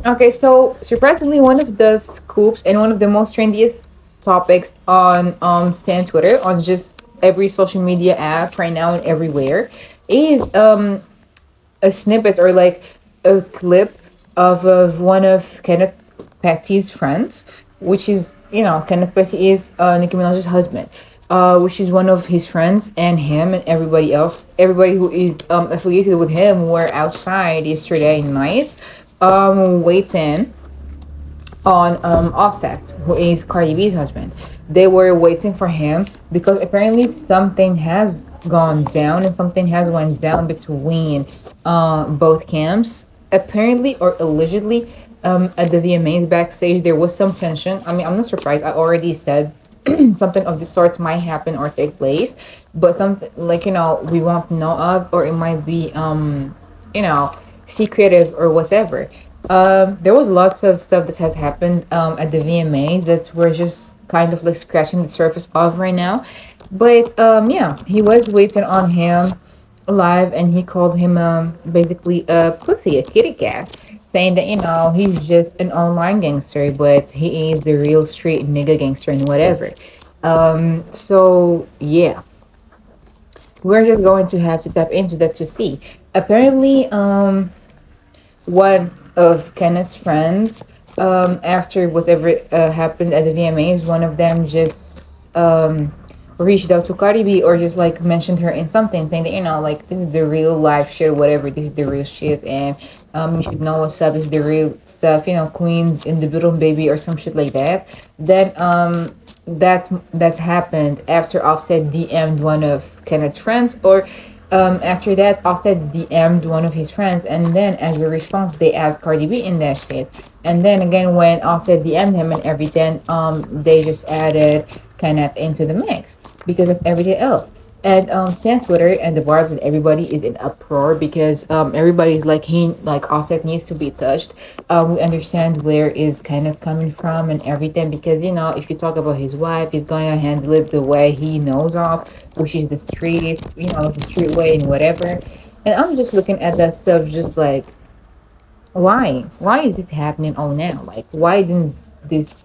Okay, so surprisingly, one of the scoops and one of the most trendiest topics on Stan Twitter, on just every social media app right now and everywhere, is a snippet or like a clip of one of Kenneth Petty's friends, which is, Kenneth Petty is Nicki Minaj's husband, which is one of his friends, and him and everybody else, everybody who is affiliated with him, were outside yesterday night, waiting on Offset, who is Cardi B's husband. They were waiting for him because apparently something has gone down and something has went down between both camps. Apparently or allegedly, at the VMAs backstage, there was some tension. I mean, I'm not surprised. I already said something of the sorts might happen or take place, but something like, we won't know of, or it might be you know secretive or whatever. There was lots of stuff that has happened at the VMAs that we're just kind of like scratching the surface of right now. But yeah, he was waiting on him live, and he called him basically a pussy, a kitty cat, saying that he's just an online gangster, but he is the real street nigga gangster and whatever. So yeah, we're just going to have to tap into that to see. Apparently, one of Kenneth's friends, after whatever happened at the VMAs, one of them just reached out to Cardi B, or just like mentioned her in something, saying that like, this is the real life shit, whatever. This is the real shit, and you should know what's up. This is the real stuff, Queens in the middle, baby, or some shit like that. Then that's happened after Offset DM'd one of Kenneth's friends, or after that, Offset DM'd one of his friends, and then as a response, they asked Cardi B in that shit. And then again, when Offset DM'd him and everything, they just added Kenneth into the mix because of everything else. And Stan Twitter and the Barbs and everybody is in uproar because everybody's like, Offset needs to be touched. We understand where is Kenneth coming from and everything, because if you talk about his wife, he's gonna handle it the way he knows of, which is the streets, the street way and whatever. And I'm just looking at that stuff, just like, why is this happening all now? Like, why didn't this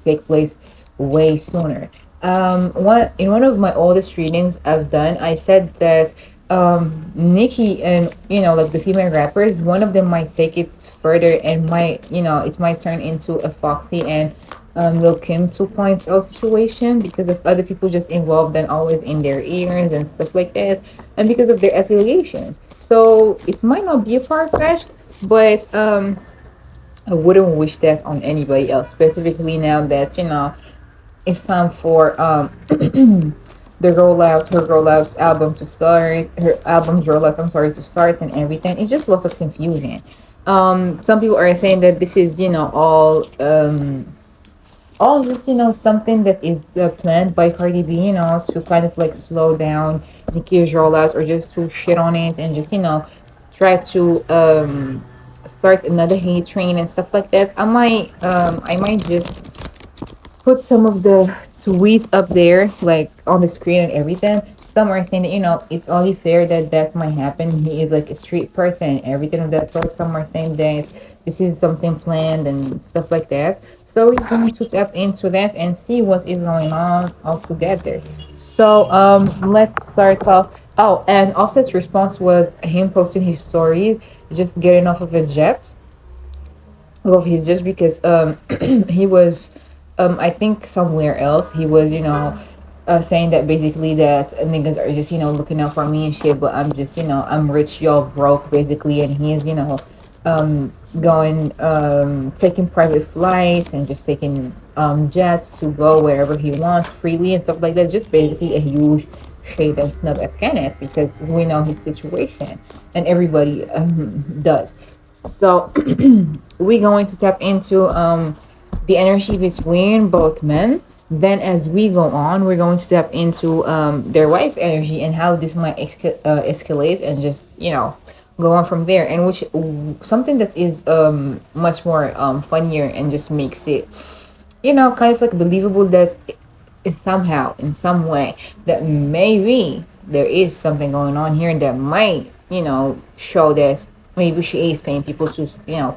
take place way sooner? One of my oldest readings I've done, I said that Nicki and like the female rappers, one of them might take it further and might it might turn into a Foxy and Lil Kim 2.0 situation, because of other people just involved and always in their ears and stuff like that, and because of their affiliations. So it might not be a far fetched, but I wouldn't wish that on anybody else, specifically now that it's time for her rollouts album to start, her album's rollouts, I'm sorry, to start and everything. It's just lots of confusion. Some people are saying that this is, all just, something that is planned by Cardi B, to kind of like slow down Nicki's rollouts, or just to shit on it and just, try to start another hate train and stuff like that. I might just put some of the tweets up there, like on the screen and everything. Some are saying that it's only fair that that might happen. He is like a street person and everything of that sort. Some are saying that this is something planned and stuff like that. So we're going to tap into that and see what is going on all together. So let's start off. Oh, and Offset's response was him posting his stories, just getting off of a jet. Well, he's just because he was I think somewhere else he was saying that basically that niggas are just looking out for me and shit, but I'm just I'm rich, y'all broke, basically. And he is going taking private flights and just taking jets to go wherever he wants freely and stuff like that. Just basically a huge shade and snub at Kenneth, because we know his situation and everybody does. So we're going to tap into the energy between both men. Then, as we go on, we're going to tap into their wife's energy and how this might escalate and just go on from there. And which something that is much more funnier and just makes it kind of like believable that it's somehow in some way that maybe there is something going on here that might show that maybe she is paying people to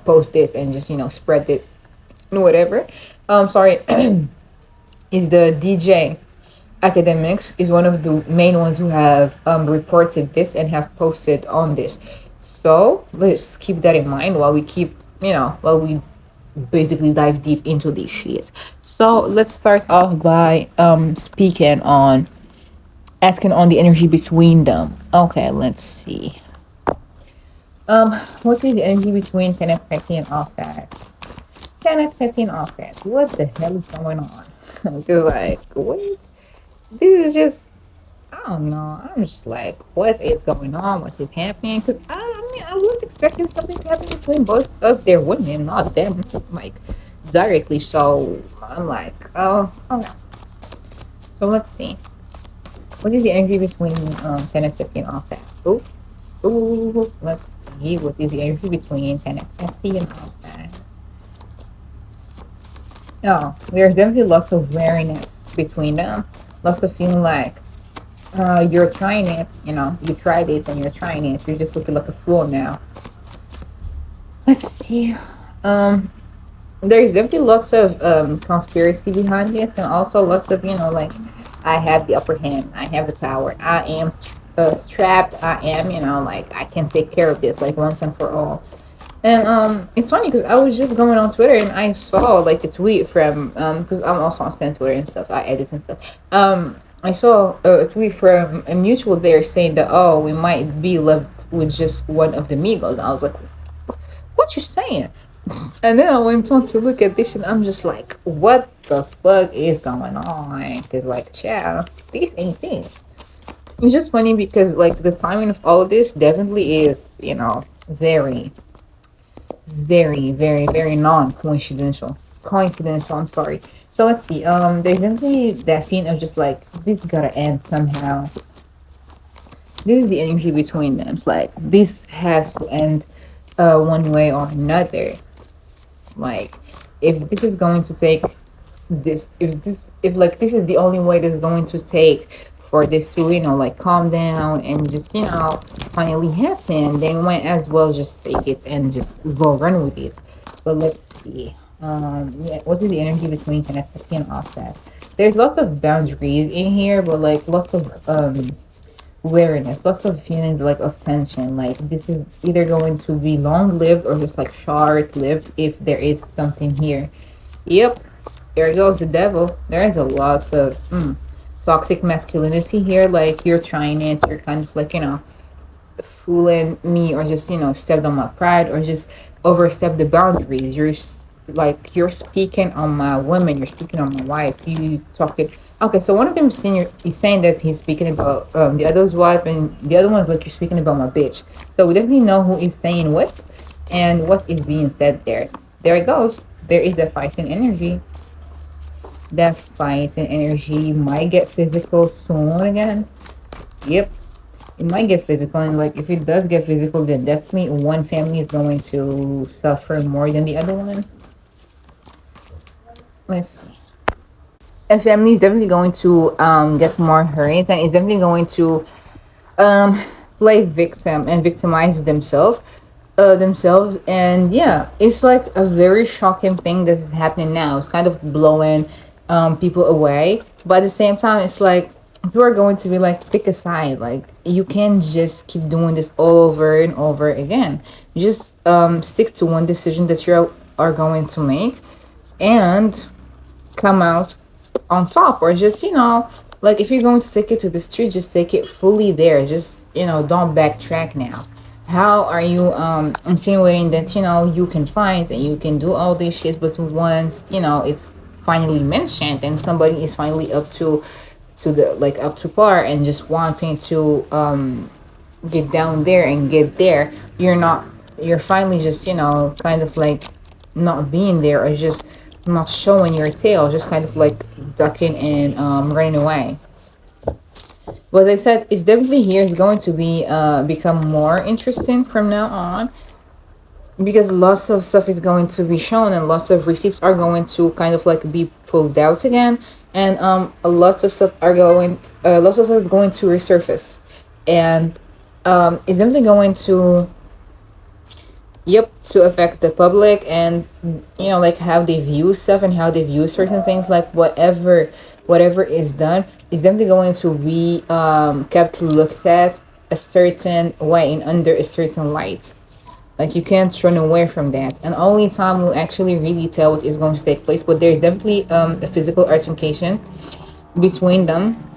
post this and just spread this and whatever. Sorry. Is the DJ academics is one of the main ones who have reported this and have posted on this. So let's keep that in mind while we keep, while we basically dive deep into these shit. So let's start off by speaking on asking on the energy between them. Okay, let's see. What is the energy between Kenneth Petty and Offset? Kenneth Petty and Offset. What the hell is going on? Cause like, what? This is just, I don't know. I'm just like, what is going on? What is happening? Because I mean, I was expecting something to happen between both of their women, not them, like directly. So I'm like, oh, okay. So let's see. What is the energy between Kenneth Petty and Offset? Ooh, let's see. What is the energy between Kenneth Petty and Offset? Oh, there's definitely lots of wariness between them. Lots of feeling like you're trying it, you tried it and you're trying it. You're just looking like a fool now. Let's see. There's definitely lots of conspiracy behind this, and also lots of, like, I have the upper hand, I have the power, I am strapped, I am, like, I can take care of this, like, once and for all. And it's funny because I was just going on Twitter and I saw like a tweet from because I'm also on Stan Twitter and stuff. I edit and stuff. I saw a tweet from a mutual there saying that, oh, we might be left with just one of the Migos. And I was like, what you saying? And then I went on to look at this and I'm just like, what the fuck is going on? Because like, child, these ain't things. It's just funny because like the timing of all of this definitely is, very, very, very, very non-coincidental. Coincidental, I'm sorry. So let's see. There's definitely that feeling of just like, this gotta end somehow. This is the energy between them. It's like, this has to end one way or another. Like, if this is going to take this, if like this is the only way that's going to take for this to, like, calm down and just, finally happen, then we might as well just take it and just go run with it. But let's see. Yeah, what is the energy between Kenneth and Offset? There's lots of boundaries in here, but like lots of wariness, lots of feelings like of tension. Like this is either going to be long lived or just like short lived if there is something here. Yep, there goes the devil. There is a lot of toxic masculinity here. Like you're trying it, you're kind of like, fooling me, or just, stepped on my pride, or just overstep the boundaries. You're speaking on my woman, you're speaking on my wife, you talking. Okay, so one of them is saying that he's speaking about the other's wife, and the other one's like, you're speaking about my bitch. So we definitely know who is saying what and what is being said there. There it goes. There is the fighting energy. That fighting energy might get physical soon again. Yep, it might get physical, and like if it does get physical, then definitely one family is going to suffer more than the other one. Let's see. A family is definitely going to get more hurt, and is definitely going to play victim and victimize themselves. And yeah, it's like a very shocking thing that is happening now. It's kind of blowing people away, but at the same time, it's like people are going to be like, pick a side. Like you can't just keep doing this all over and over again. You just stick to one decision that you are going to make and come out on top. Or just, like if you're going to take it to the street, just take it fully there. Just, don't backtrack now. How are you insinuating that, you can fight and you can do all these shit, but once, it's finally mentioned and somebody is finally up to par and just wanting to get down there and get there, you're finally just, kind of like not being there, or just not showing your tail, just kind of like ducking and running away. But as I said, it's definitely here. It's going to be become more interesting from now on, because lots of stuff is going to be shown and lots of receipts are going to kind of like be pulled out again, and lots of stuff is going to resurface, and it's definitely going to Yep, to affect the public and like how they view stuff and how they view certain things. Like whatever is done is definitely going to be kept looked at a certain way and under a certain light. Like you can't run away from that, and only time will actually really tell what is going to take place. But there's definitely a physical altercation between them.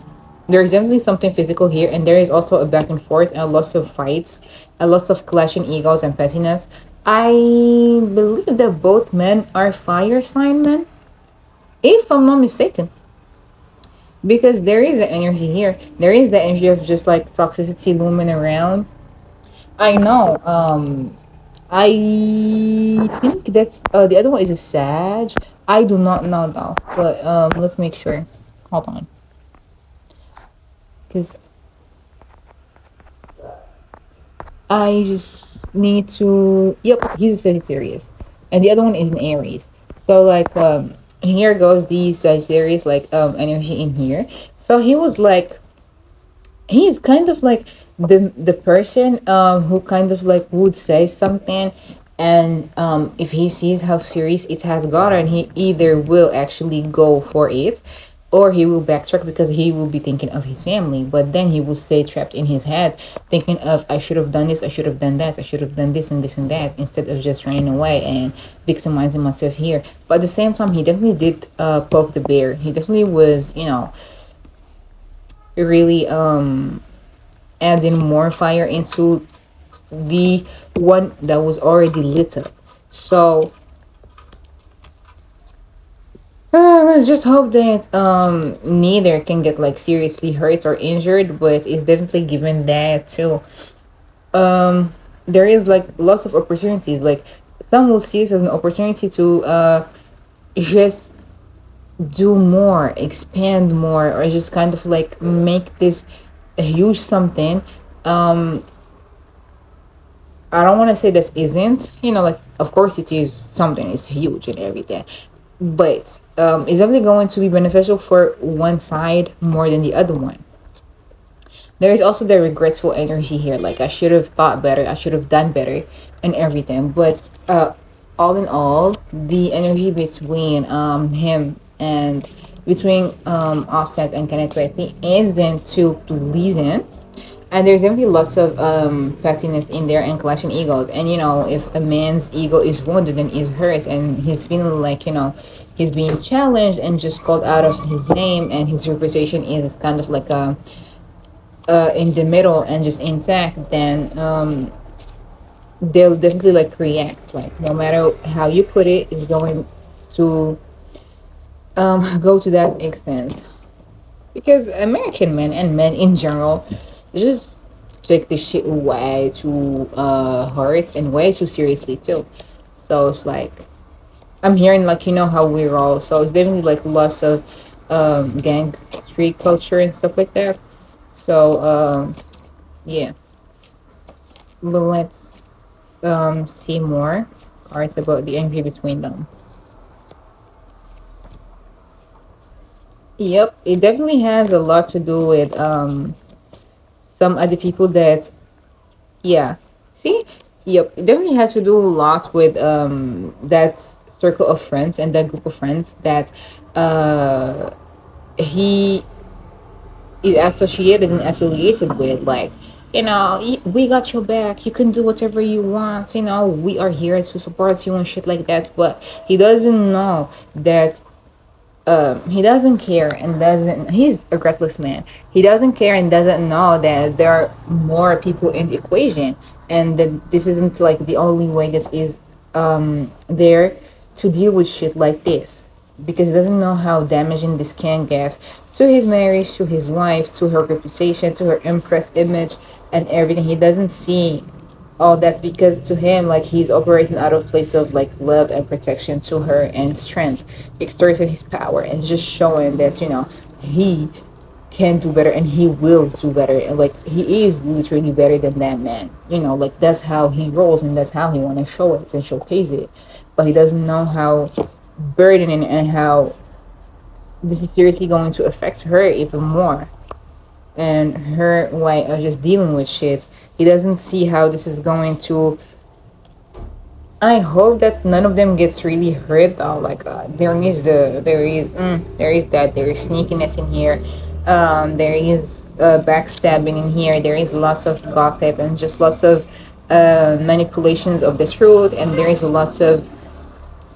There's definitely something physical here, and there is also a back and forth and a lot of fights, a lot of clashing egos and pettiness. I believe that both men are fire sign men, if I'm not mistaken, because there is the energy here. There is the energy of just like toxicity looming around. I know. I think that's the other one is a Sag. I do not know though, but let's make sure. Hold on, because I just need to. Yep, he's a Sagittarius, and the other one is an Aries. So like here goes the Sagittarius like energy in here. So he was like he's kind of like the person who kind of like would say something, and if he sees how serious it has gotten, he either will actually go for it or he will backtrack because he will be thinking of his family, but then he will stay trapped in his head thinking of I should have done this, I should have done that, I should have done this and this and that, instead of just running away and victimizing myself here. But at the same time, he definitely did poke the bear. He definitely was, really adding more fire into the one that was already lit up. So let's just hope that neither can get like seriously hurt or injured, but it's definitely given that too. There is like lots of opportunities. Like some will see this as an opportunity to just do more, expand more, or just kind of like make this a huge something. Um, I don't want to say this isn't, like of course it is something, it's huge and everything, but it's definitely going to be beneficial for one side more than the other one. There is also the regretful energy here, like I should have thought better, I should have done better and everything. But all in all, the energy between him and between Offset and Kenneth isn't too pleasing, and there's definitely lots of pettiness in there and clashing egos. And if a man's ego is wounded and is hurt and he's feeling like he's being challenged and just called out of his name, and his reputation is kind of like in the middle and just intact, then they'll definitely like react. Like no matter how you put it, it's going to go to that extent, because American men and men in general just take this shit way too hard and way too seriously too. So it's like I'm hearing like how we roll. So it's definitely like lots of gang street culture and stuff like that. So yeah, but let's see more cards about the energy between them. Yep, it definitely has a lot to do with some other people that, yeah. See? Yep, it definitely has to do a lot with that circle of friends and that group of friends that he is associated and affiliated with. Like, we got your back, you can do whatever you want, we are here to support you and shit like that. But he doesn't know that he doesn't care and doesn't he's a reckless man. He doesn't care and doesn't know that there are more people in the equation, and that this isn't like the only way that is there to deal with shit like this, because he doesn't know how damaging this can get to his marriage, to his wife, to her reputation, to her impress image and everything. He doesn't see all that's because to him, like, he's operating out of place of like love and protection to her and strength, exerting his power and just showing that he can do better and he will do better, and like he is literally better than that man. Like that's how he rolls and that's how he want to show it and showcase it. But he doesn't know how burdening and how this is seriously going to affect her even more, and her way of just dealing with shit. He doesn't see how this is going to I hope that none of them gets really hurt though. Like there is that there is sneakiness in here. There is backstabbing in here. There is lots of gossip and just lots of manipulations of the truth, and there is a lot of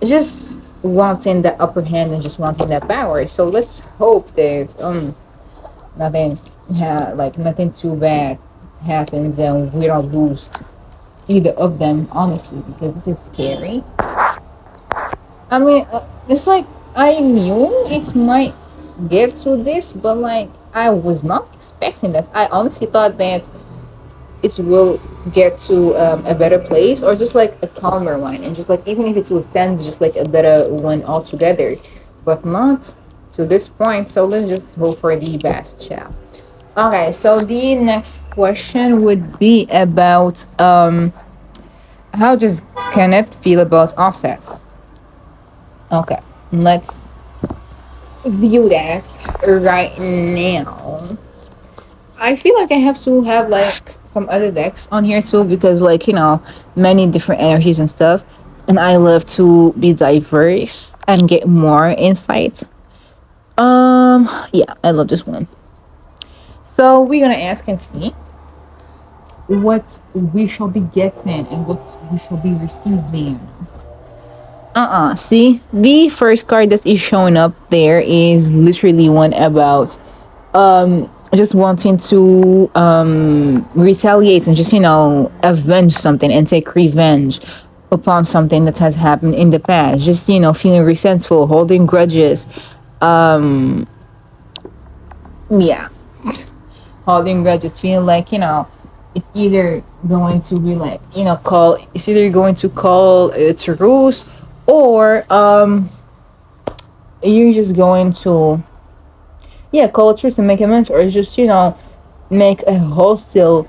just wanting the upper hand and just wanting that power. So let's hope that nothing like nothing too bad happens and we don't lose either of them, honestly, because this is scary. I mean, it's like I knew it might get to this, but like I was not expecting that. I honestly thought that it will get to a better place or just like a calmer one, and just like even if it will stand just like a better one altogether, but not to this point. So let's just hope for the best, yeah. Okay, so the next question would be about how does Kenneth feel about offsets? Okay, let's view that right now. I feel like I have to have like some other decks on here too because like many different energies and stuff, and I love to be diverse and get more insight. Yeah, I love this one. So we're gonna ask and see what we shall be getting and what we shall be receiving. See, the first card that is showing up there is literally one about just wanting to retaliate and just avenge something and take revenge upon something that has happened in the past. Just feeling resentful, holding grudges. Yeah, holding grudges, feeling like it's either going to be like call it's either going to call it a ruse, or you're just going to call it truth and make amends, or just make a hostile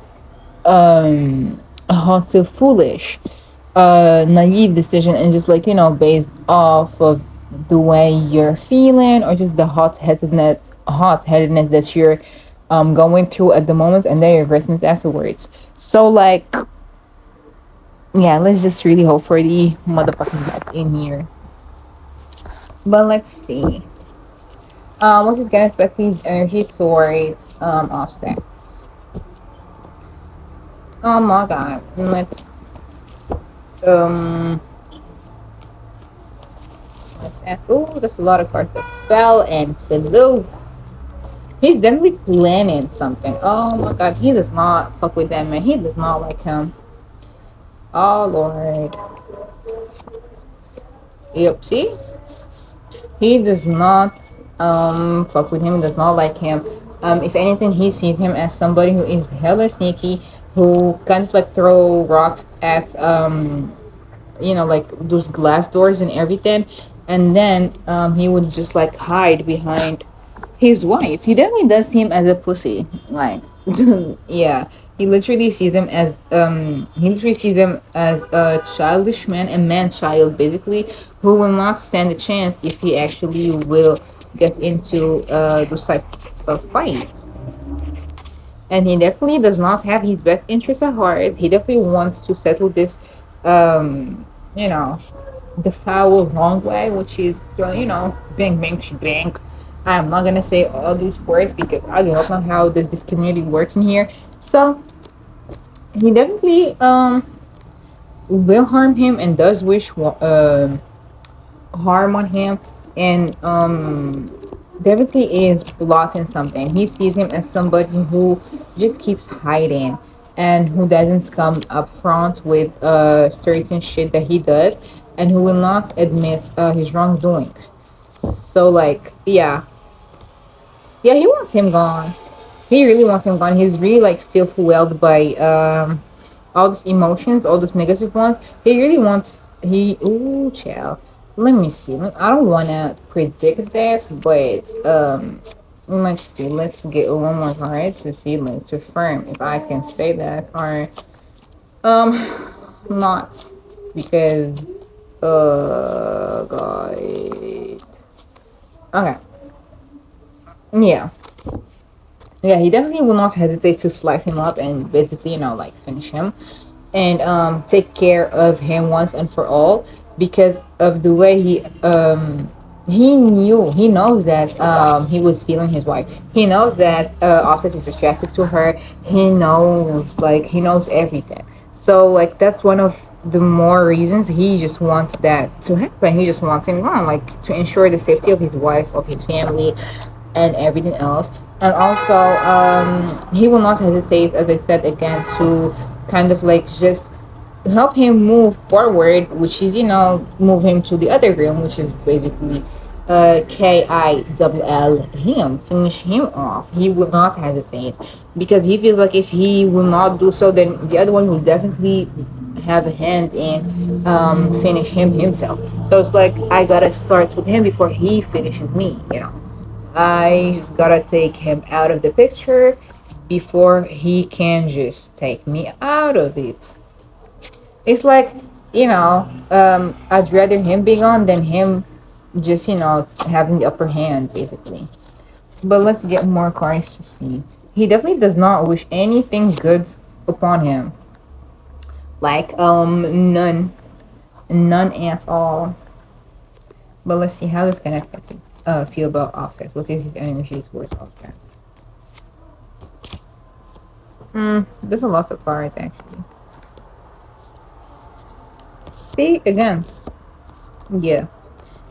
foolish naive decision, and just like based off of the way you're feeling, or just the hot headedness that you're going through at the moment, and then you're regressing afterwards. So like yeah, let's just really hope for the motherfucking best in here. But let's see. What's his gonna expect his energy towards offsets? Oh my god. Um let's ask. Oh, there's a lot of cards that fell and flew. He's definitely planning something. Oh my god, he does not fuck with that man. He does not like him. Oh lord. Yep, see? He does not fuck with him, he does not like him. If anything, he sees him as somebody who is hella sneaky, who kind of like throw rocks at like those glass doors and everything, and then he would just like hide behind his wife. He definitely does see him as a pussy, like yeah. He literally sees him as a childish man, a man child basically, who will not stand a chance if he actually will get into those type of fights. And he definitely does not have his best interest at heart. He definitely wants to settle this the foul wrong way, which is bang bang bang. I'm not gonna say all those words because I don't know how this community works in here. So he definitely will harm him and does wish harm on him, and definitely is plotting something. He sees him as somebody who just keeps hiding and who doesn't come up front with certain shit that he does, and who will not admit his wrongdoing. So like yeah, he wants him gone. He really wants him gone. He's really like still fueled by all those emotions, all those negative ones. He really wants ooh child. Let me see. I don't wanna predict this, but let's see. Let's get one more card to see, let's confirm if I can say that or not, because god. Okay. Yeah. Yeah, he definitely will not hesitate to slice him up and basically, like finish him. and take care of him once and for all, because of the way he knows that he was feeling his wife. He knows that Offset is attracted to her. He knows everything. So like that's one of the more reasons he just wants that to happen. He just wants him gone, like to ensure the safety of his wife, of his family, and everything else. And also, he will not hesitate, as I said again, to kind of like just help him move forward, which is, move him to the other room, which is basically KILL him, finish him off. He will not hesitate because he feels like if he will not do so, then the other one will definitely have a hand in finish him himself. So it's like I gotta start with him before he finishes me. I just gotta take him out of the picture before he can just take me out of it. It's like, I'd rather him being on than him just, having the upper hand, basically. But let's get more cards to see. He definitely does not wish anything good upon him. Like, none. None at all. But let's see how this Kenneth feel about Offset. What is his energy towards Offset? There's a lot of cards, actually. See, again. Yeah.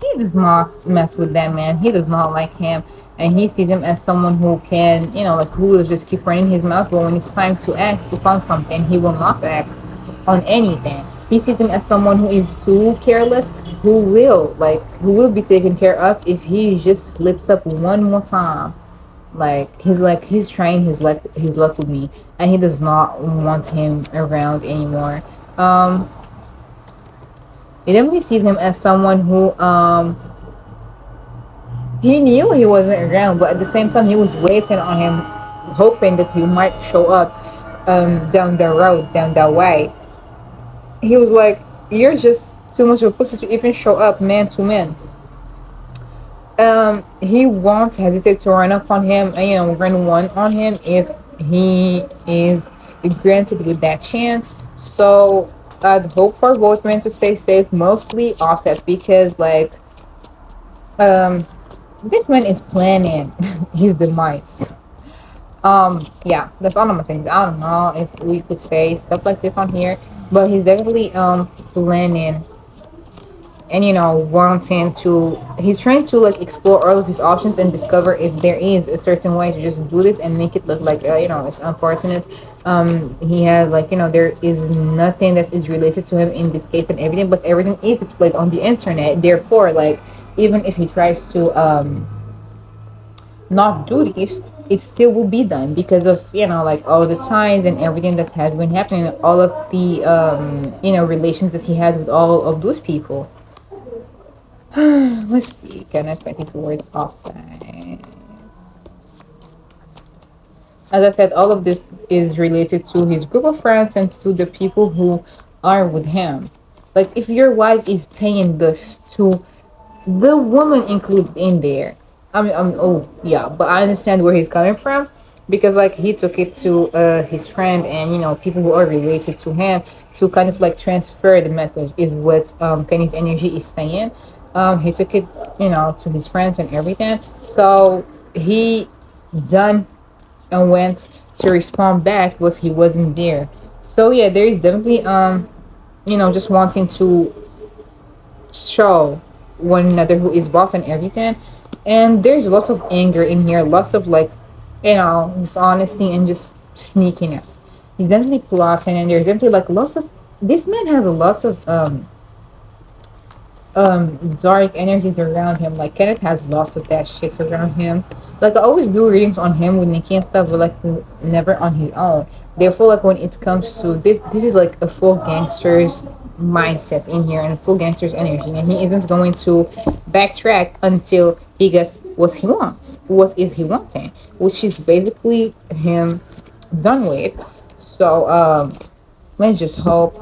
He does not mess with that man. He does not like him. And he sees him as someone who can, who will just keep running his mouth. But when it's time to act upon something, he will not act on anything. He sees him as someone who is too careless, who will be taken care of if he just slips up one more time. He's trying his luck with me, and he does not want him around anymore. He definitely sees him as someone who he knew he wasn't around, but at the same time he was waiting on him, hoping that he might show up down the road, down that way. He was like, "You're just too much of a pussy to even show up, man to man." He won't hesitate to run up on him, and run one on him if he is granted with that chance. So I'd hope for both men to stay safe, mostly Offset, because this man is planning his demise. Yeah, that's all I'm gonna say. I don't know if we could say stuff like this on here, but he's definitely planning and wanting to. He's trying to explore all of his options and discover if there is a certain way to just do this and make it look like it's unfortunate. He has there is nothing that is related to him in this case and everything, but everything is displayed on the internet. Therefore, even if he tries to not do this, it still will be done because of all the ties and everything that has been happening, all of the relations that he has with all of those people. Let's see, can I find his words offline? As I said, all of this is related to his group of friends and to the people who are with him. Like if your wife is paying this to the woman included in there. Oh yeah, but I understand where he's coming from because he took it to his friend and people who are related to him to kind of transfer the message is what Kenny's energy is saying. He took it to his friends and everything. So he done and went to respond back was he wasn't there. So yeah, there is definitely just wanting to show one another who is boss and everything. And there's lots of anger in here, lots of dishonesty and just sneakiness. He's definitely plotting, and there's definitely lots of. This man has a lot of dark energies around him. Like Kenneth has lots of that shit around him. I always do readings on him with Nicki and stuff, but never on his own. Therefore, when it comes to this is a full gangster's mindset in here and full gangster's energy, and he isn't going to backtrack until he gets what he wants. What is he wanting? Which is basically him done with. So let's just hope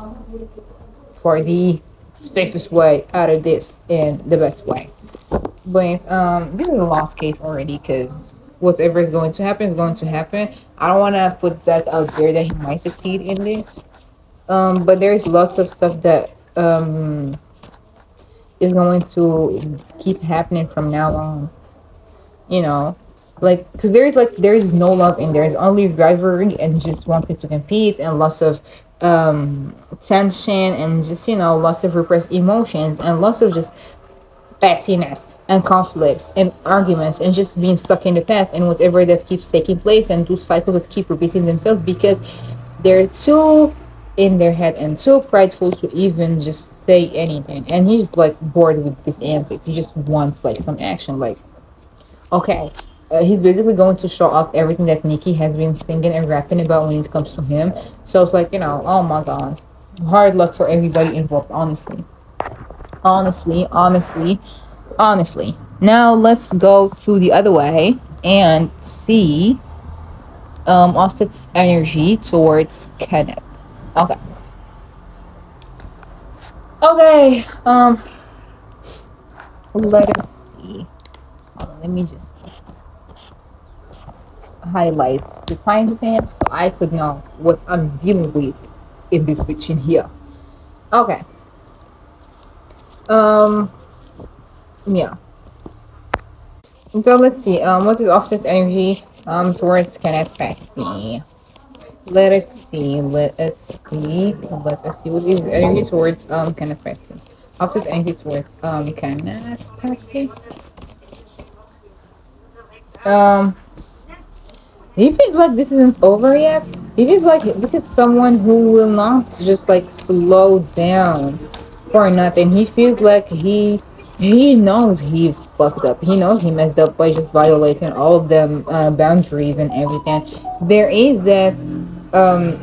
for the safest way out of this and the best way. But this is a lost case already because whatever is going to happen is going to happen. I don't want to put that out there that he might succeed in this. But there's lots of stuff that is going to keep happening from now on. You know, like because there's no love in there. There's only rivalry and just wanting to compete and lots of tension and just lots of repressed emotions and lots of just pettiness and conflicts and arguments and just being stuck in the past and whatever that keeps taking place and those cycles that keep repeating themselves because they're too in their head and too prideful to even just say anything. And he's like bored with this antics. He just wants like some action. Like, okay, he's basically going to show off everything that Nicki has been singing and rapping about when it comes to him. So it's like, oh my god, hard luck for everybody involved, honestly. Honestly, honestly, honestly. Now let's go to the other way and see Offset's energy towards Kenneth. Okay. Okay. Let us see. Hold on, let me just highlight the timestamp so I could know what I'm dealing with in this bitch in here. Okay. Yeah. So let's see. What is Offset's energy towards Kenneth Paxi? Let us see. Let us see. Let us see. What is his energy towards Kenneth Paxi? Offset's energy towards Kenneth Paxi. He feels like this isn't over yet. He feels like this is someone who will not just like slow down for nothing. He feels like he knows he fucked up. He knows he messed up by just violating all of them boundaries and everything. There is that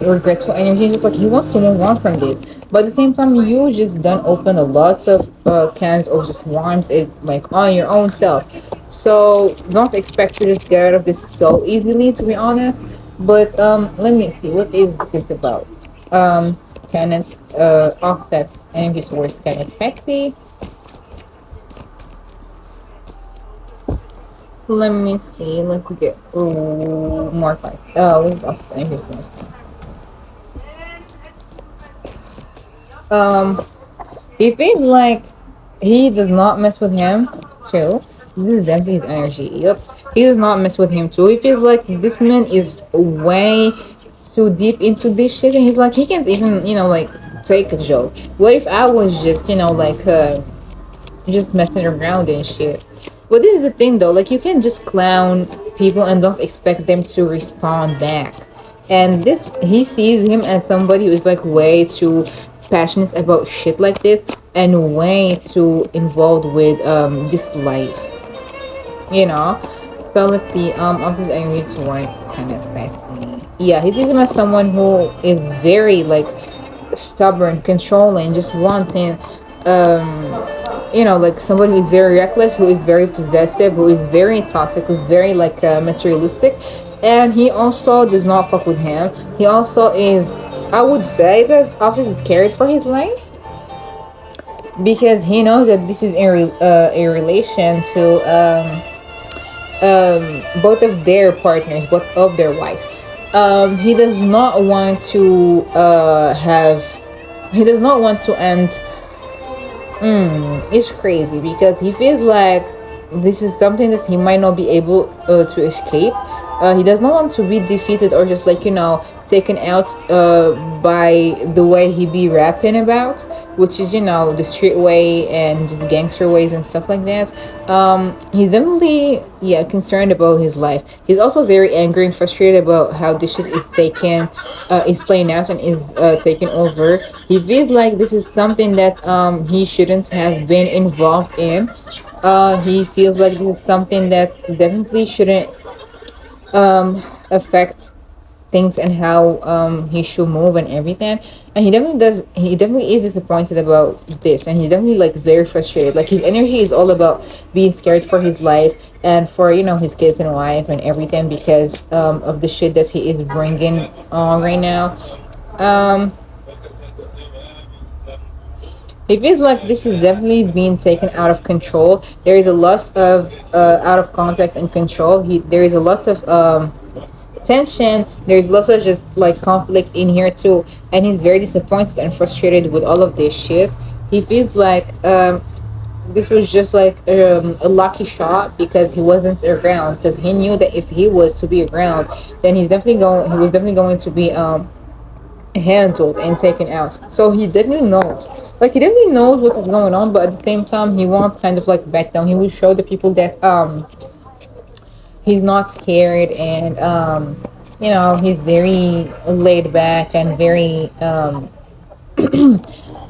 regretful energy. Just like he wants to move on from this, but at the same time, you just don't open a lot of cans of just worms it like on your own self. So don't expect to just get out of this so easily, to be honest. But let me see, what is this about? Kenneth's Offset's energy towards Kenneth Paxi. So let me see. Let's get more fights. What is Offset's energy towards he feels like he does not mess with him too. This is definitely his energy. Yep. He does not mess with him too. He feels like this man is way too deep into this shit and he's like he can't even, like take a joke. What if I was just, just messing around and shit? But this is the thing though, like you can just clown people and don't expect them to respond back. And this he sees him as somebody who is like way too passionate about shit like this and way too involved with this life. So let's see, also his angry towards kind of fascinating. Yeah, he sees him as someone who is very like stubborn, controlling, just wanting like somebody who is very reckless, who is very possessive, who is very toxic, who's very like materialistic. And he also does not fuck with him. He also is, I would say that Office is scared for his life because he knows that this is a relation to both of their partners, both of their wives. He does not want to he does not want to end. It's crazy because he feels like this is something that he might not be able to escape. He does not want to be defeated or just like taken out by the way he be rapping about, which is the street way and just gangster ways and stuff like that. He's definitely concerned about his life. He's also very angry and frustrated about how this shit is playing out and is taken over. He feels like this is something that he shouldn't have been involved in. He feels like this is something that definitely shouldn't affect things and how he should move and everything. And he definitely is disappointed about this, and he's definitely like very frustrated. Like his energy is all about being scared for his life and for his kids and wife and everything because of the shit that he is bringing on right now. It feels like this is definitely being taken out of control. There is a loss of out of context and control. There is a loss of tension. There's lots of just like conflicts in here too, and he's very disappointed and frustrated with all of this shit. He feels like this was just like a lucky shot because he wasn't around, because he knew that if he was to be around, then he was definitely going to be handled and taken out. So he definitely knows. Like he definitely knows what's going on, but at the same time he wants kind of like back down. He will show the people that he's not scared, and he's very laid back and very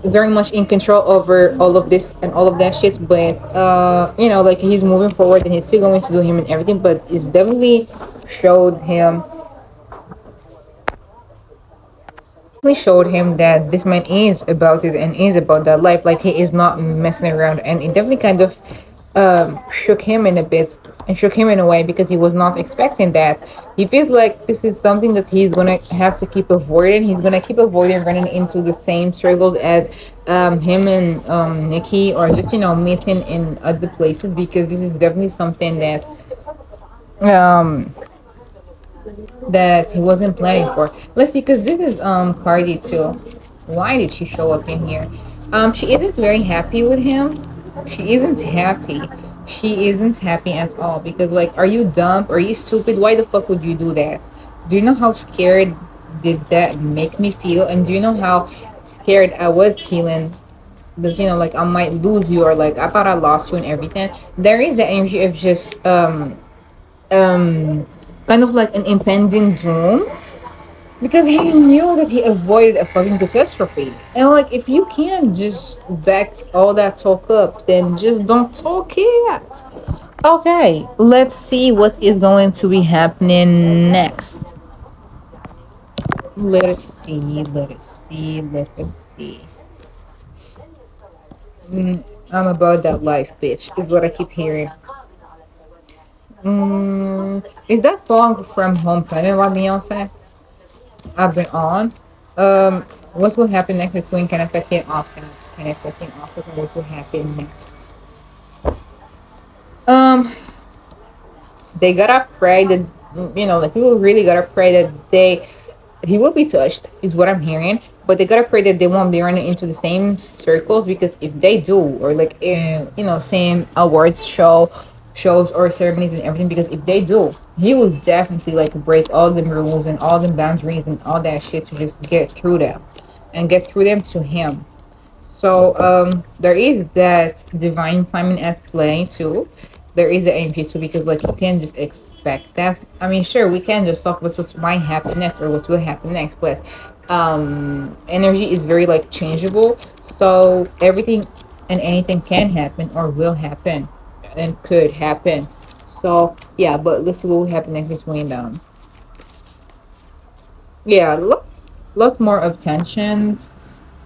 very much in control over all of this and all of that shit. But like he's moving forward and he's still going to do him and everything, but it's showed him showed him that this man is about it and is about that life. Like he is not messing around, and it definitely kind of shook him in a bit and shook him in a way because he was not expecting that. He feels like this is something that he's gonna have to keep avoiding. He's gonna keep avoiding running into the same struggles as him and Nicki, or just meeting in other places, because this is definitely something um that he wasn't planning for. Let's see, because this is Cardi too. Why did she show up in here? She isn't very happy with him. She isn't happy. She isn't happy at all, because like, are you dumb? Are you stupid? Why the fuck would you do that? Do you know how scared did that make me feel? And do you know how scared I was feeling? Because like I might lose you, or like I thought I lost you and everything. There is the energy of just um kind of like an impending doom, because he knew that he avoided a fucking catastrophe. And like, if you can't just back all that talk up, then just don't talk it. Okay, let's see what is going to be happening next. Let us see, let us see, let us see. I'm about that life, bitch, is what I keep hearing. Is that song from Homecoming by Beyonce? I've been on. What will happen next is when Kenneth and Austin. Kenneth and Austin, and what will happen next? Um, they gotta pray that like people really gotta pray that he will be touched, is what I'm hearing. But they gotta pray that they won't be running into the same circles, because if they do, or like same awards shows or ceremonies and everything, because if they do, he will definitely like break all the rules and all the boundaries and all that shit to just get through them and get through them to him. So there is that divine timing at play too. There is the energy too, because like you can't just expect that. I mean, sure, we can just talk about what might happen next or what will happen next, but energy is very like changeable. So everything and anything can happen or will happen and could happen. So yeah, but let's see what will happen next between them. Yeah, lots more of tensions,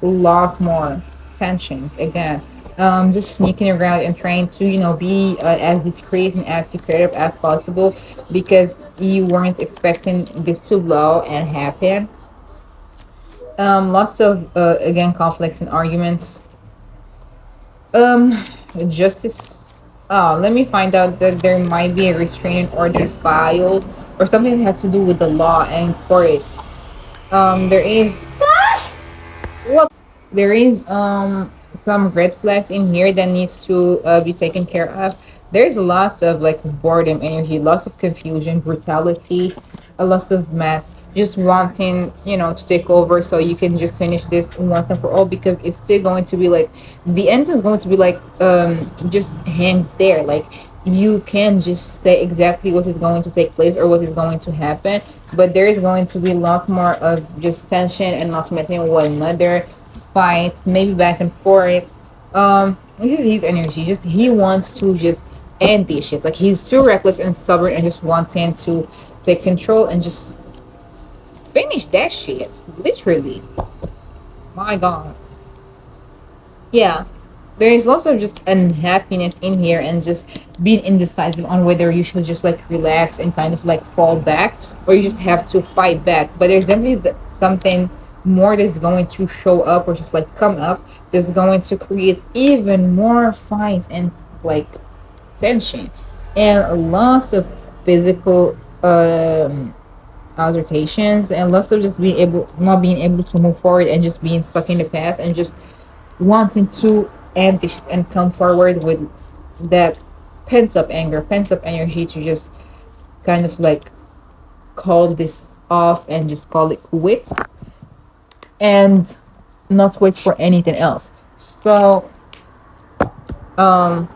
lots more tensions again. Just sneaking around and trying to be as discreet and as secretive as possible, because you weren't expecting this to blow and happen. Lots of again conflicts and arguments. um Justice. Oh, let me find out that there might be a restraining order filed, or something that has to do with the law and court. There is some red flags in here that needs to be taken care of. There's lots of like boredom energy, lots of confusion, brutality, a lot of mess, just wanting to take over so you can just finish this once and for all, because it's still going to be like the end is going to be like just hang there. Like you can just say exactly what is going to take place or what is going to happen, but there is going to be lots more of just tension and not messing with one another, fights, maybe back and forth. This is his energy. Just he wants to just end this shit. Like he's too reckless and stubborn and just wanting to take control and just finish that shit. Literally. My God. Yeah. There is lots of just unhappiness in here and just being indecisive on whether you should just like relax and kind of like fall back, or you just have to fight back. But there's definitely something more that's going to show up or just like come up that's going to create even more fights and like tension and lots of physical altercations, and lots of just being able not being able to move forward and just being stuck in the past and just wanting to end this shit and come forward with that pent up anger, pent up energy to just kind of like call this off and just call it quits and not wait for anything else. So um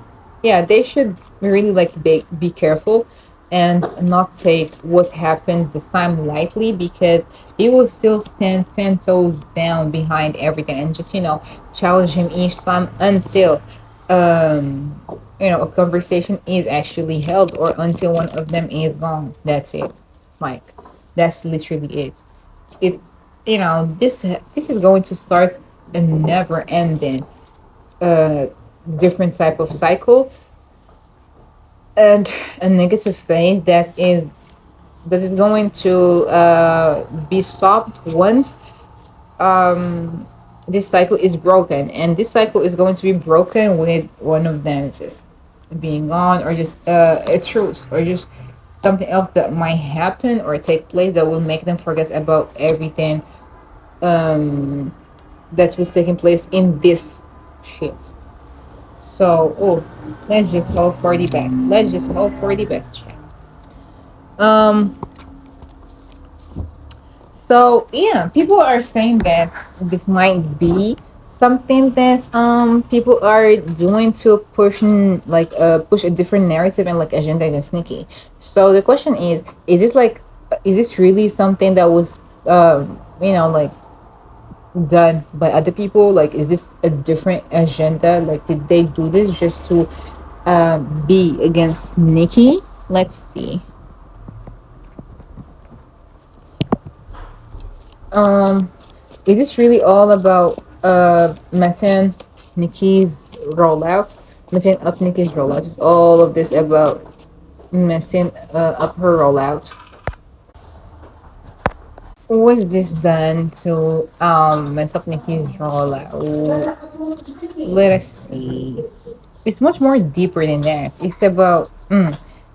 yeah, they should really like be careful and not take what happened this time lightly, because he will still stand 10 toes down behind everything and just challenge him each time until um a conversation is actually held, or until one of them is gone. That's it. Like, that's literally it. This is going to start a never ending uh different type of cycle, and a negative phase that is going to be stopped once this cycle is broken. And this cycle is going to be broken with one of them just being gone, or just a truce, or just something else that might happen or take place that will make them forget about everything um that was taking place in this shit. So, let's just hope for the best. Let's just hope for the best, chat. Um, so yeah, people are saying that this might be something that people are doing to push a different narrative and like agenda against Nikki. So the question is this really something that was like done by other people? Like, is this a different agenda? Like, did they do this just to be against Nikki? Let's see. Um, is this really all about messing Nikki's rollout? Messing up Nikki's rollout? Is all of this about messing up her rollout? Was this done to mess up Nikki's rollout? Let us see. It's much more deeper than that.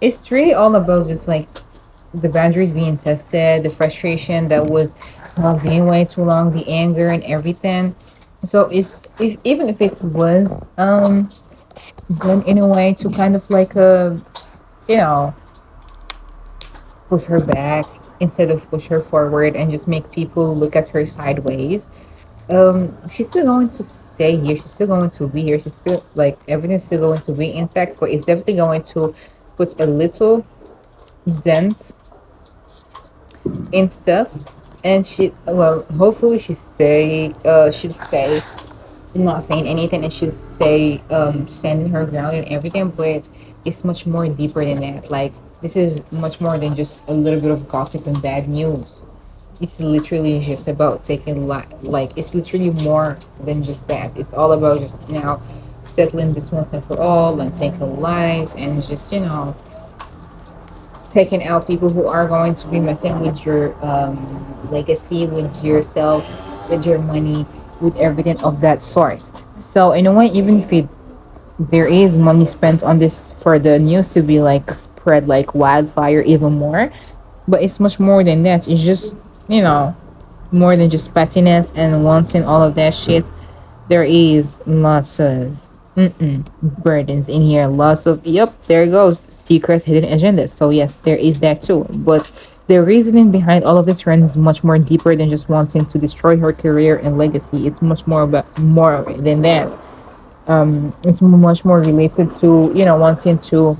It's really all about just like the boundaries being tested, the frustration that was held in way too long, the anger and everything. So even if it was done in a way to kind of like you know push her back instead of push her forward and just make people look at her sideways, she's still going to stay here. She's still going to be here. She's still like everything's still going to be intact, but it's definitely going to put a little dent in stuff. And hopefully she'll say not saying anything, and she'll say standing her ground and everything. But it's much more deeper than that. Like, this is much more than just a little bit of gossip and bad news. It's literally just about taking like it's literally more than just that. It's all about just now settling this once and for all, and taking lives, and just taking out people who are going to be messing with your legacy, with yourself, with your money, with everything of that sort. So in a way, even if there is money spent on this for the news to be like spread like wildfire even more, but it's much more than that. It's just more than just pettiness and wanting all of that shit. There is lots of burdens in here. Lots of, yep, there it goes, secret hidden agendas. So yes, there is that too. But the reasoning behind all of this runs much more deeper than just wanting to destroy her career and legacy. It's much more than that. It's much more related to wanting to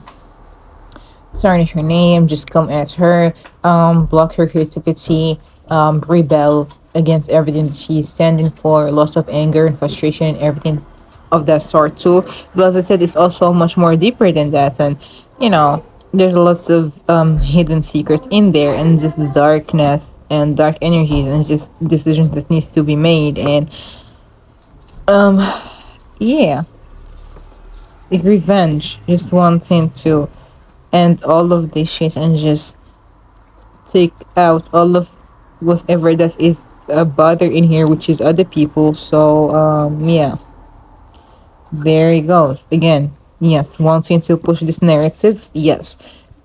tarnish her name, just come at her, block her creativity, rebel against everything she's standing for, lots of anger and frustration and everything of that sort too. But as I said, it's also much more deeper than that, and there's lots of hidden secrets in there, and just darkness and dark energies, and just decisions that needs to be made, and um, yeah, like revenge, just wanting to end all of this shit and just take out all of whatever that is a bother in here, which is other people. So yeah, there it goes again. Yes, wanting to push this narrative. Yes,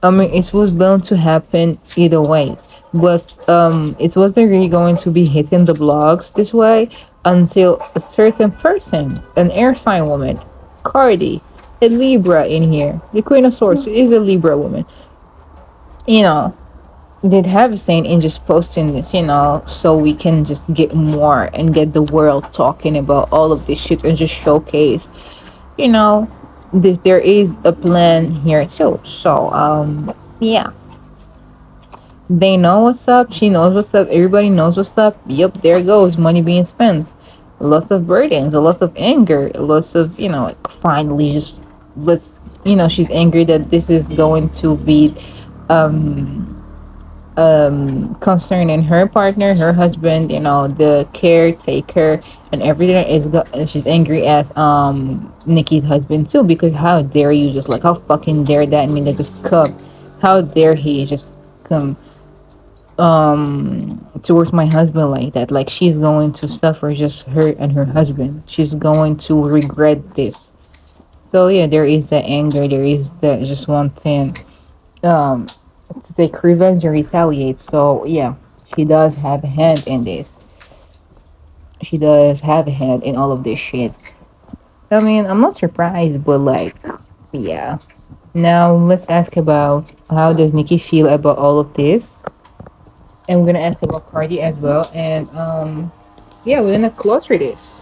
I mean it was bound to happen either ways. but it wasn't really going to be hitting the blogs this way until a certain person, an air sign woman, Cardi, a Libra in here. The Queen of Swords is a Libra woman. You know, did have a saying in just posting this, so we can just get more and get the world talking about all of this shit and just showcase, you know, this there is a plan here too. So yeah. They know what's up. She knows what's up. Everybody knows what's up. Yep, there goes money being spent. Lots of burdens, lots of anger, lots of, like finally just let's, she's angry that this is going to be um concerning her partner, her husband, the caretaker and everything and she's angry as Nikki's husband too, because how dare you, just like how fucking dare that nigga just come, how dare he just come towards my husband like that. Like she's going to suffer, just her and her husband, she's going to regret this. So yeah, there is the anger, there is the just one thing um to take revenge and retaliate. So yeah, she does have a hand in this, she does have a hand in all of this shit. I mean, I'm not surprised, but like, yeah. Now let's ask about how does Nikki feel about all of this, and we're gonna ask about Cardi as well. And yeah, we're gonna close for this.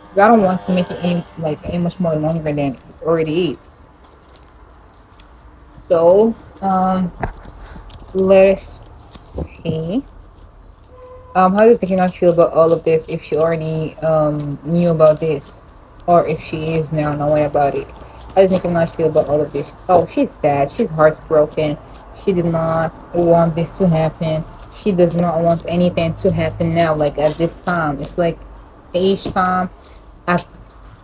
'Cause I don't want to make it any much more longer than it already is. So let us see. How does Nicki Minaj feel about all of this? If she already knew about this, or if she is now knowing about it? How does Nicki Minaj feel about all of this? Oh, she's sad. She's heartbroken. She did not want this to happen. She does not want anything to happen now. Like at this time, it's like each time I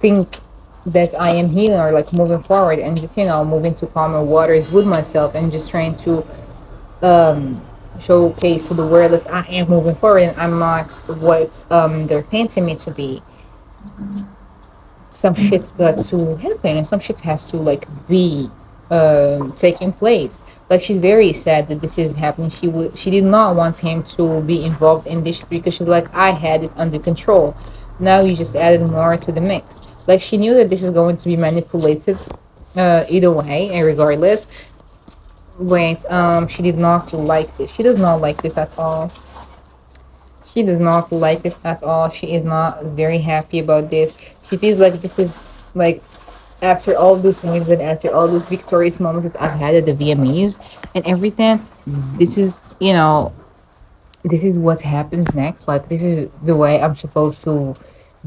think that I am healing or like moving forward and just moving to calmer waters with myself and just trying to um showcase to the world that I am moving forward and I'm not what they're painting me to be. Some shit's got to happen and some shit has to like be taking place. Like she's very sad that this is happening. She did not want him to be involved in this because she's like, I had it under control. Now you just added more to the mix. Like she knew that this is going to be manipulative either way and regardless. Wait, she did not like this. She does not like this at all. She does not like this at all. She is not very happy about this. She feels like this is like after all those wins and after all those victorious moments that I've had at the VMAs and everything, this is this is what happens next. Like this is the way I'm supposed to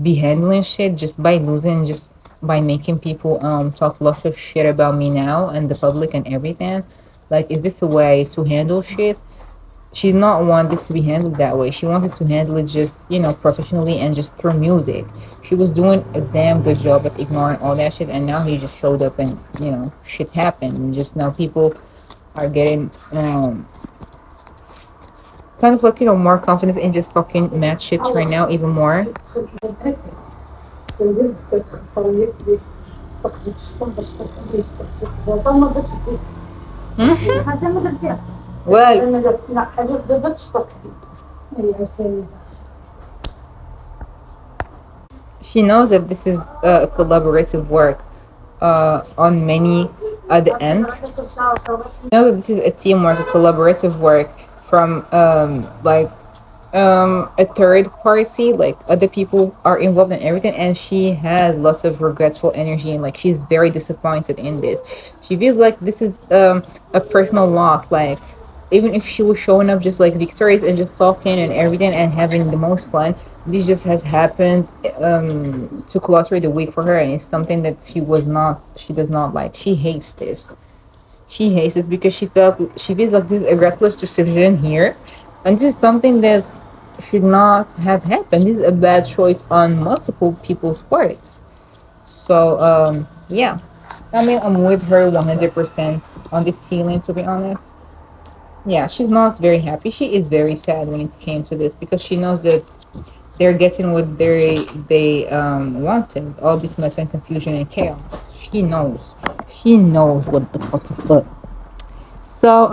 be handling shit, just by losing, just by making people talk lots of shit about me now and the public and everything. Like, is this a way to handle shit? She's not want this to be handled that way. She wanted to handle it just, professionally and just through music. She was doing a damn good job of ignoring all that shit, and now he just showed up and, shit happened. And just now people are getting kind of like, more confidence in just talking mad shit right now, even more. Hmm? Well, she knows that this is a collaborative work on many at the end. She knows that this is a teamwork, a collaborative work from a third party, like other people are involved in everything, and she has lots of regretful energy and like she's very disappointed in this. She feels like this is a personal loss. Like even if she was showing up just like victorious and just talking and everything and having the most fun, this just has happened to clutter the week for her, and it's something that she does not like. She hates this. She hates this because she feels like this is a reckless decision here, and this is something that should not have happened. This is a bad choice on multiple people's parts. So yeah, I mean I'm with her 100% on this feeling, to be honest. Yeah, she's not very happy. She is very sad when it came to this because she knows that they're getting what they wanted. All this mess and confusion and chaos. She knows. She knows what the fuck is up. So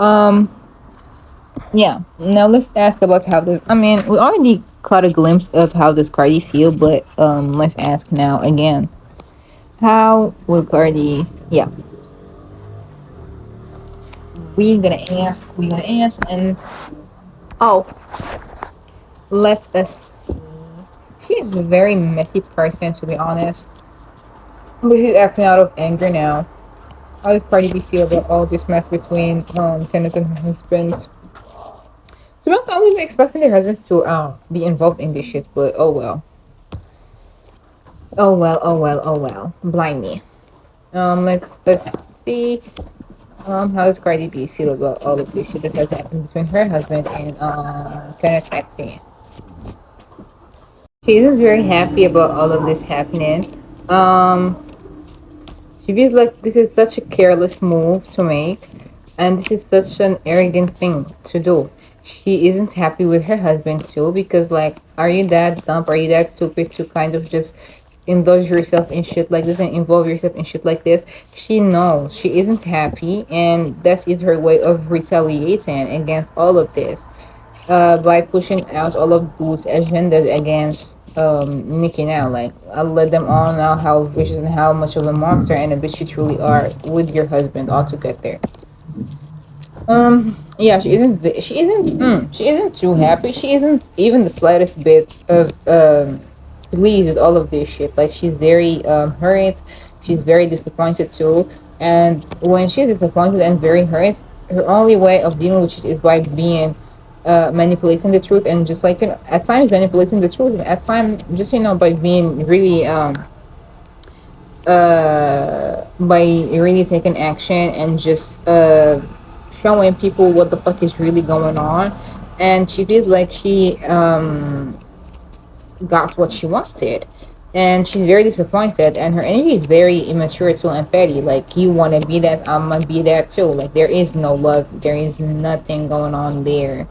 Yeah. Now let's ask about how this. I mean, we already caught a glimpse of how does Cardi feel, but let's ask now again. How will Cardi? Yeah, we're gonna ask. We're gonna ask, and oh, let us see. She's a very messy person, to be honest. But she's acting out of anger now. How does Cardi B feel about all this mess between Kenneth and her husband? To be honest, I was expecting their husbands to be involved in this shit, but oh well. Oh well, oh well, oh well. Blind me. Let's see. How does Cardi B feel about all of this shit that has happened between her husband and KENNETH? She is very happy about all of this happening. Um, she feels like this is such a careless move to make, and this is such an arrogant thing to do. She isn't happy with her husband too, because like, are you that dumb? Are you that stupid to kind of just indulge yourself in shit like this and involve yourself in shit like this? She knows she isn't happy, and that is her way of retaliating against all of this, by pushing out all of those agendas against Nicki now. Like, I'll let them all know how vicious and how much of a monster and a bitch you truly are with your husband all to get there. Yeah, she isn't too happy. She isn't even the slightest bit of pleased with all of this shit. Like, she's very hurt. She's very disappointed too. And when she's disappointed and very hurt, her only way of dealing with it is by being manipulating the truth, and just like, at times manipulating the truth, and at times just by being really by really taking action and just showing people what the fuck is really going on. And she feels like she got what she wanted, and she's very disappointed, and her energy is very immature too and petty. Like, you want to be that, I'm gonna be that too. Like, there is no love, there is nothing going on there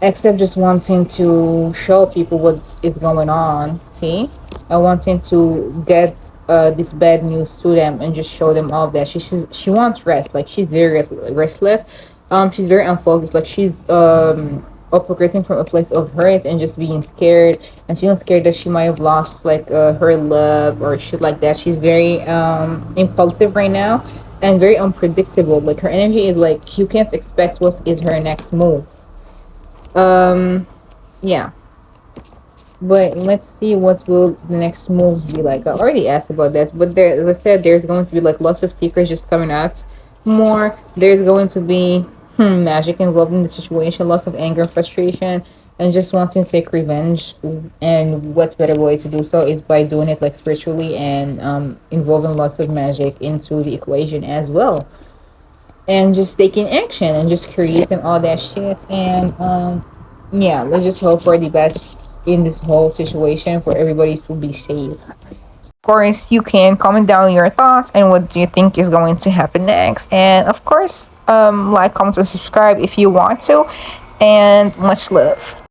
except just wanting to show people what is going on. See, I wanting to get this bad news to them and just show them all that she wants rest. Like, she's very restless. She's very unfocused. Like, she's operating from a place of hurt and just being scared, and feeling scared that she might have lost like her love or shit like that. She's very impulsive right now and very unpredictable. Like, her energy is like, you can't expect what is her next move. Yeah, but let's see what will the next moves be like. I already asked about that, but there, as I said, there's going to be like lots of secrets just coming out more. There's going to be magic involved in the situation, lots of anger, frustration, and just wanting to take revenge. And what's better way to do so is by doing it like spiritually and involving lots of magic into the equation as well, and just taking action and just creating all that shit. And yeah, let's just hope for the best in this whole situation for everybody to be safe. Of course, you can comment down your thoughts and what do you think is going to happen next. And of course, like, comment, and subscribe if you want to. And much love.